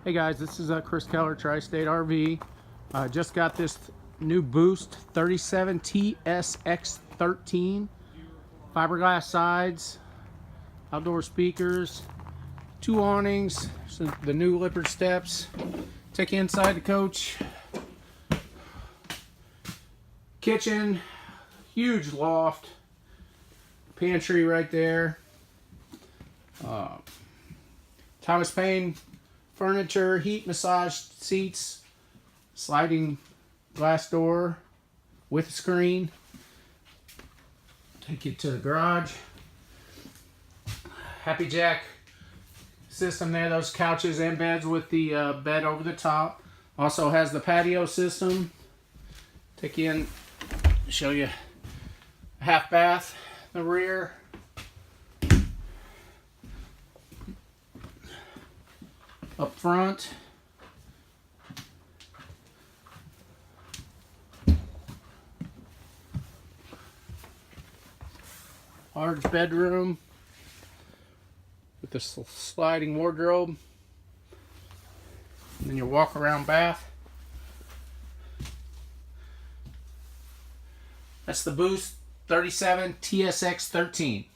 Hey guys, this is Chris Keller, Tri-State RV. Just got this new Boost 37TSX13. Fiberglass sides, outdoor speakers, 2 awnings, the new Lippert steps. Take you inside the coach. Kitchen, huge loft, pantry right there. Thomas Paine furniture, heat massage seats, sliding glass door with a screen. Take you to the garage. Happy Jack system there, those couches and beds with the bed over the top. Also has the patio system. Take you in, show you a half bath in the rear. Up front, large bedroom with the sliding wardrobe, and then your walk around bath. That's the Boost 37 TSX13.